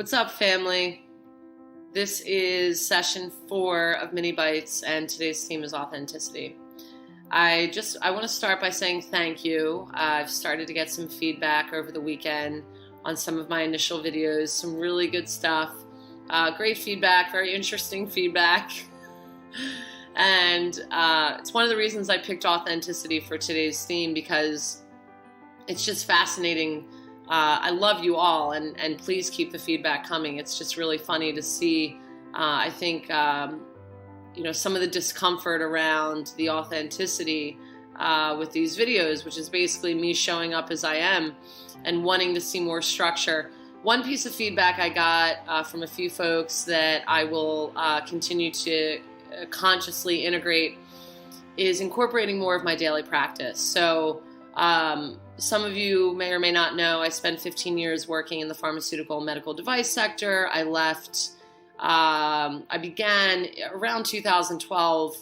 What's up, family? This is session 4 of Mini-bytes, and today's theme is authenticity. I want to start by saying thank you. I've started to get some feedback over the weekend on some of my initial videos, some really good stuff. Great feedback, very interesting feedback. And it's one of the reasons I picked authenticity for today's theme, because it's just fascinating. I love you all, and please keep the feedback coming. It's just really funny to see, I think, some of the discomfort around the authenticity with these videos, which is basically me showing up as I am and wanting to see more structure. One piece of feedback I got from a few folks that I will continue to consciously integrate is incorporating more of my daily practice. So some of you may or may not know, I spent 15 years working in the pharmaceutical and medical device sector. I left, I began around 2012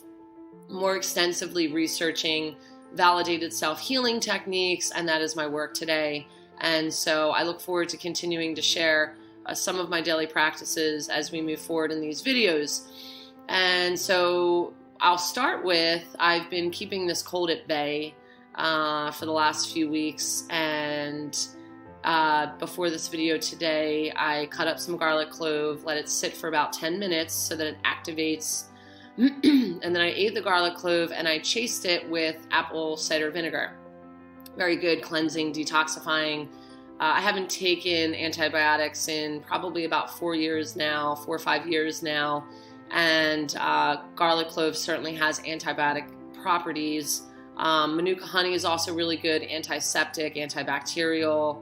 more extensively researching validated self-healing techniques, and that is my work today. And so I look forward to continuing to share some of my daily practices as we move forward in these videos. And so I'll start with, I've been keeping this cold at bay for the last few weeks, and before this video today, I cut up some garlic clove, let it sit for about 10 minutes so that it activates, and then I ate the garlic clove and I chased it with apple cider vinegar. Very good, cleansing, detoxifying. I haven't taken antibiotics in probably about 4 or 5 years now, and garlic clove certainly has antibiotic properties. Manuka honey is also really good, antiseptic, antibacterial,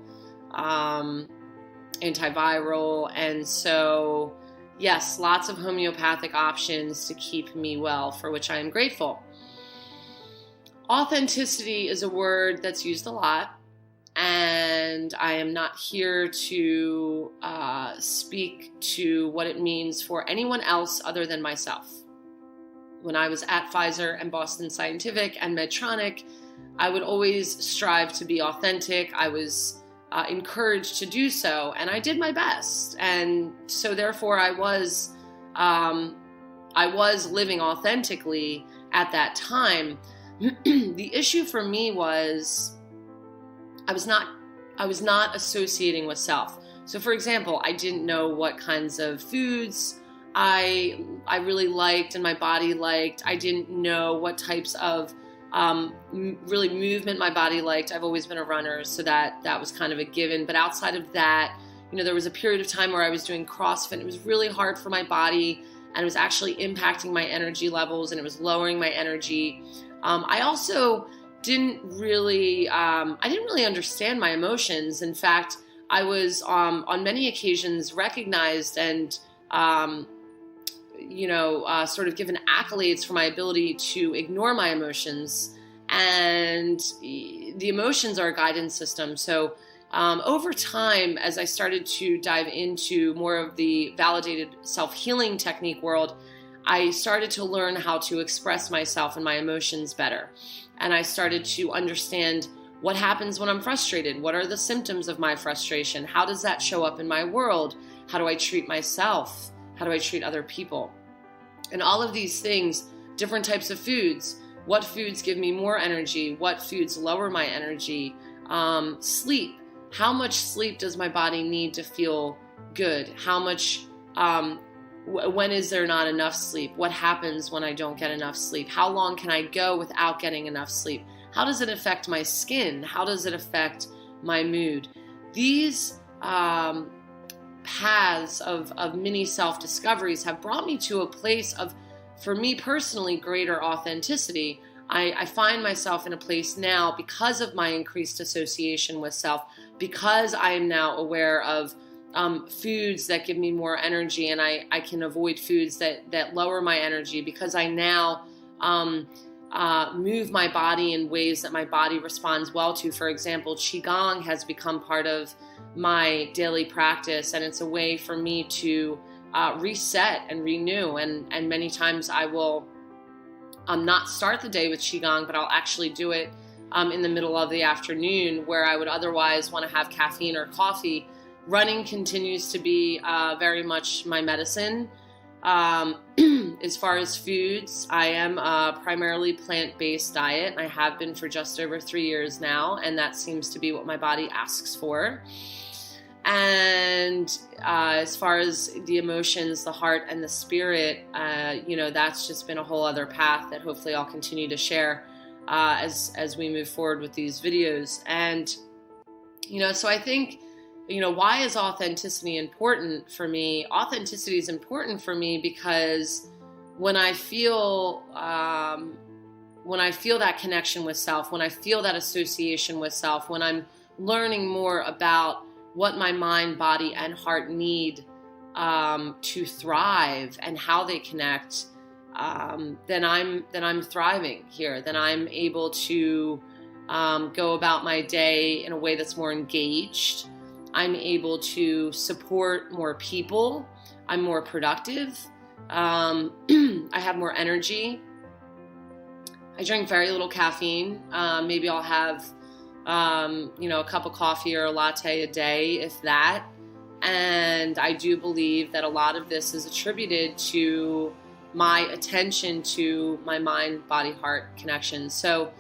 antiviral, and so yes, lots of homeopathic options to keep me well, for which I am grateful. Authenticity is a word that's used a lot, and I am not here to speak to what it means for anyone else other than myself. When I was at Pfizer and Boston Scientific and Medtronic, I would always strive to be authentic. I was encouraged to do so, and I did my best. And so therefore I was living authentically at that time. The issue for me was I was not associating with self. So for example, I didn't know what kinds of foods I really liked and my body liked. I didn't know what types of really movement my body liked. I've always been a runner, so that was kind of a given. But outside of that, there was a period of time where I was doing CrossFit. It was really hard for my body, and it was actually impacting my energy levels, and it was lowering my energy. I also didn't really understand my emotions. In fact, I was on many occasions recognized and sort of given accolades for my ability to ignore my emotions. And the emotions are a guidance system. So over time, as I started to dive into more of the validated self-healing technique world, I started to learn how to express myself and my emotions better. And I started to understand what happens when I'm frustrated. What are the symptoms of my frustration? How does that show up in my world? How do I treat myself? How do I treat other people? And all of these things, different types of foods, what foods give me more energy, what foods lower my energy, sleep, how much sleep does my body need to feel good, how much, when is there not enough sleep, what happens when I don't get enough sleep, how long can I go without getting enough sleep, how does it affect my skin, how does it affect my mood. These paths of mini self-discoveries have brought me to a place of, for me personally, greater authenticity. I find myself in a place now, because of my increased association with self, because I am now aware of foods that give me more energy, and I can avoid foods that lower my energy, because I now move my body in ways that my body responds well to. For example, Qigong has become part of my daily practice, and it's a way for me to reset and renew. And many times I will not start the day with Qigong, but I'll actually do it in the middle of the afternoon, where I would otherwise want to have caffeine or coffee. running continues to be very much my medicine. As far as foods, I am a primarily plant-based diet. I have been for just over 3 years now, and that seems to be what my body asks for. And as far as the emotions, the heart, and the spirit, that's just been a whole other path that hopefully I'll continue to share as we move forward with these videos. And, so I think, why is authenticity important for me? Authenticity is important for me because when I feel that connection with self, when I feel that association with self, when I'm learning more about what my mind, body, and heart need to thrive and how they connect, then I'm thriving here. Then I'm able to go about my day in a way that's more engaged. I'm able to support more people. I'm more productive. I have more energy. I drink very little caffeine. Maybe I'll have a cup of coffee or a latte a day, if that. And I do believe that a lot of this is attributed to my attention to my mind, body, heart connection. So,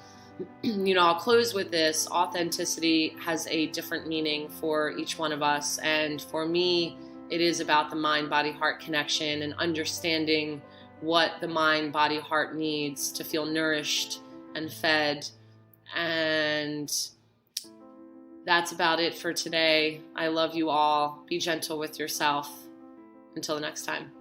I'll close with this. Authenticity has a different meaning for each one of us. And for me, it is about the mind, body, heart connection and understanding what the mind, body, heart needs to feel nourished and fed. And that's about it for today. I love you all. Be gentle with yourself. Until the next time.